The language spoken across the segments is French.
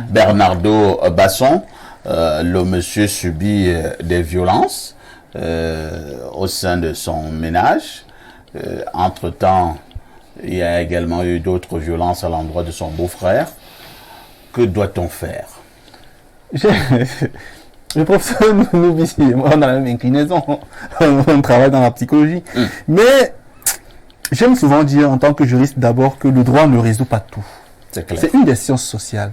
Bernardo Basson, le monsieur subit des violences au sein de son ménage. Entre-temps, il y a également eu d'autres violences à l'endroit de son beau-frère. Que doit-on faire? Le professeur nous dit, on a la même inclinaison, on travaille dans la psychologie. Mais j'aime souvent dire en tant que juriste d'abord que le droit ne résout pas tout. C'est une des sciences sociales.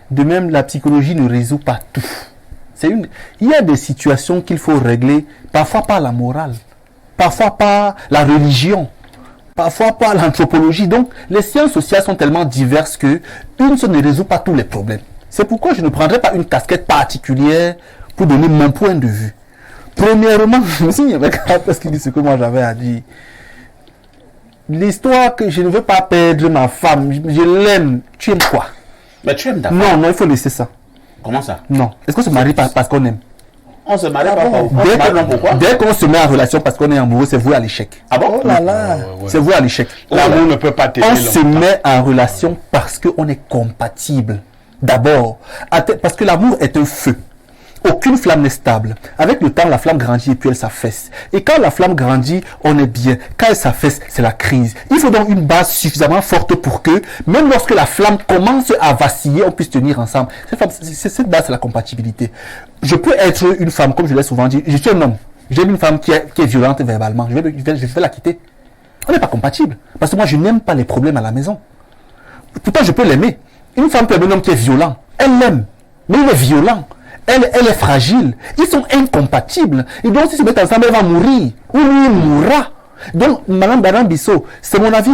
De même, la psychologie ne résout pas tout. Il y a des situations qu'il faut régler, parfois par la morale, parfois par la religion, parfois par l'anthropologie. Donc, les sciences sociales sont tellement diverses que une seule ne résout pas tous les problèmes. C'est pourquoi je ne prendrai pas une casquette particulière pour donner mon point de vue. Premièrement, je me suis regardé parce qu'il dit ce que moi j'avais à dire. L'histoire que je ne veux pas perdre ma femme, je l'aime. Tu aimes quoi? Mais tu aimes ta femme? Non, il faut laisser ça. Comment ça? Non. Est-ce qu'on se marie parce qu'on aime? On se marie pas pourquoi? Dès qu'on se met en relation parce qu'on est amoureux, c'est voué à l'échec. Ah bon? Oh là là. C'est voué à l'échec. L'amour ne peut pas t'aider On longtemps. se met en relation parce qu'on est compatible. D'abord, parce que l'amour est un feu. Aucune flamme n'est stable. Avec le temps, la flamme grandit et puis elle s'affaisse. Et quand la flamme grandit, on est bien. Quand elle s'affaisse, c'est la crise. Il faut donc une base suffisamment forte pour que, même lorsque la flamme commence à vaciller, on puisse tenir ensemble. Cette base, c'est la compatibilité. Je peux être une femme, comme je l'ai souvent dit. Je suis un homme. J'aime une femme qui est violente verbalement. Je vais la quitter. On n'est pas compatible. Parce que moi, je n'aime pas les problèmes à la maison. Pourtant, je peux l'aimer. Une femme peut aimer un homme qui est violent. Elle l'aime. Mais il est violent. Elle est fragile. Ils sont incompatibles. Et donc, s'ils se mettent ensemble, elle va mourir. Ou lui, il mourra. Donc, Madame Bernard Bissot, c'est mon avis.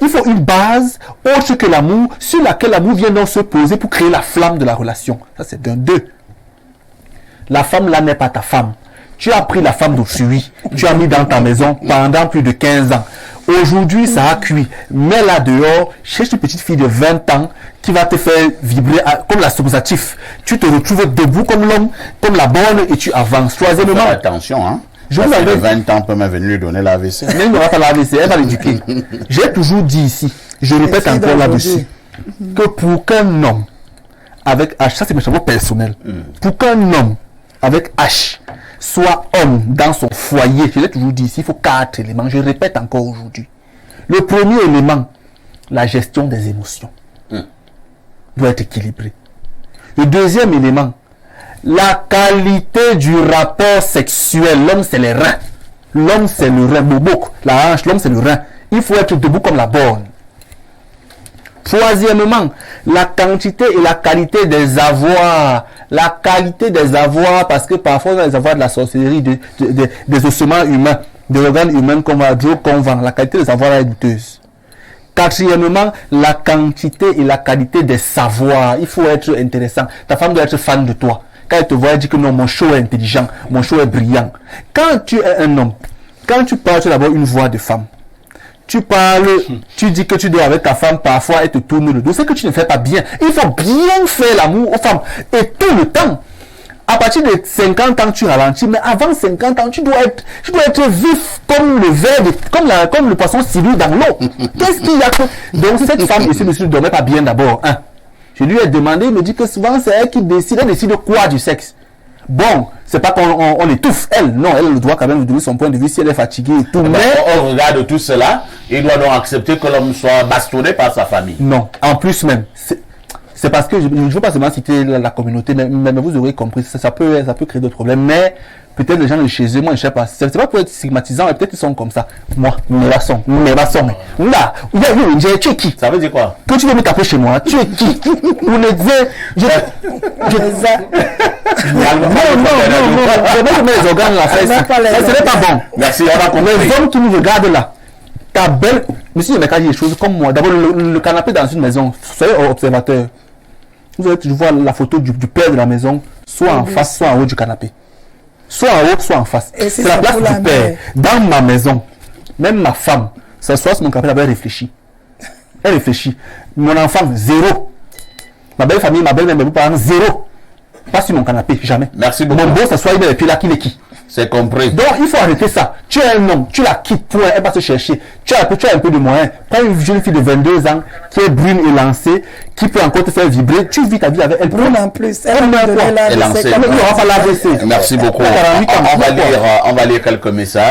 Il faut une base autre que l'amour, sur laquelle l'amour vient donc se poser pour créer la flamme de la relation. Ça, c'est d'un deux. La femme, là, n'est pas ta femme. Tu as pris la femme d'autrui. Tu as mis dans ta maison pendant plus de 15 ans. Aujourd'hui, ça a cuit. Mets-la dehors, cherche une petite fille de 20 ans qui va te faire vibrer comme l'associatif. Tu te retrouves debout comme l'homme, comme la bonne et tu avances. Troisièmement, attention, hein. Je vous vous avais avais 20 ans, peut même venir lui donner l'AVC. Mais il n'aura pas l'AVC, elle va l'éduquer. J'ai toujours dit ici, je répète encore là-dessus, que pour qu'un homme avec H, ça c'est mes travaux personnels, pour qu'un homme avec H soit homme dans son foyer, je l'ai toujours dit ici, il faut 4 éléments, je répète encore aujourd'hui. Le premier élément, la gestion des émotions doit être équilibrée. Le deuxième élément, la qualité du rapport sexuel. L'homme c'est les reins, l'homme c'est le rein, bobo, la hanche, l'homme c'est le rein. Il faut être debout comme la borne. Troisièmement, la quantité et la qualité des avoirs. La qualité des avoirs, parce que parfois on a des avoirs de la sorcellerie, des ossements humains, des organes humains qu'on va vendre. La qualité des avoirs est douteuse. Quatrièmement, la quantité et la qualité des savoirs. Il faut être intéressant. Ta femme doit être fan de toi. Quand elle te voit, elle dit que non, mon show est intelligent, mon show est brillant. Quand tu es un homme, quand tu parles, tu as d'abord une voix de femme. Tu parles, tu dis que tu dois avec ta femme, parfois elle te tourne le dos. C'est que tu ne fais pas bien. Il faut bien faire l'amour aux femmes. Et tout le temps. À partir de 50 ans, tu ralentis, mais avant 50 ans, tu dois être vif comme le verre, comme le poisson silure dans l'eau. Qu'est-ce qu'il y a que... Donc cette femme ici, monsieur, ne dormait pas bien d'abord. Je lui ai demandé, il me dit que souvent c'est elle qui décide. Elle décide quoi du sexe? Bon, c'est pas qu'on étouffe. Elle, non, elle doit quand même donner son point de vue si elle est fatiguée et tout. Mais on regarde tout cela, il doit donc accepter que l'homme soit bastonné par sa famille. Non, en plus même. C'est parce que je ne veux pas seulement citer la communauté, mais vous aurez compris, ça peut créer d'autres problèmes. Mais peut-être les gens de chez eux, moi je ne sais pas. C'est pas pour être stigmatisant, mais peut-être ils sont comme ça. Moi, mes maçons. Là, tu es qui? Ça veut dire quoi? Quand tu veux me taper chez moi, tu es qui? Vous ne disez. Non, les organes là, ce n'est pas bon. Merci, on va comprendre. Les hommes qui nous regardent là, ta belle. Monsieur, il m'a dit des choses comme moi. D'abord, le canapé dans une maison, soyez observateur. Vous allez toujours voir la photo du père de la maison, soit en face, soit en haut du canapé. Soit en haut, soit en face. C'est la place du père. Dans ma maison, même ma femme, s'assoit sur mon canapé, elle réfléchit. Elle réfléchit. Mon enfant, 0. Ma belle famille, ma belle-mère, mes beaux-parents, 0. Pas sur mon canapé, jamais. Merci beaucoup. Mon beau s'assoit, il met les pieds là, qui est qui? C'est compris. Donc, il faut arrêter ça. Tu as un homme, tu la quittes, point, elle va se chercher. Tu as un peu de moyens. Prends une jeune fille de 22 ans qui est brune et lancée, qui peut encore te faire vibrer. Tu vis ta vie avec elle. Brune en plus. Elle m'a donné Et lancée. Merci beaucoup. On va lire quelques messages.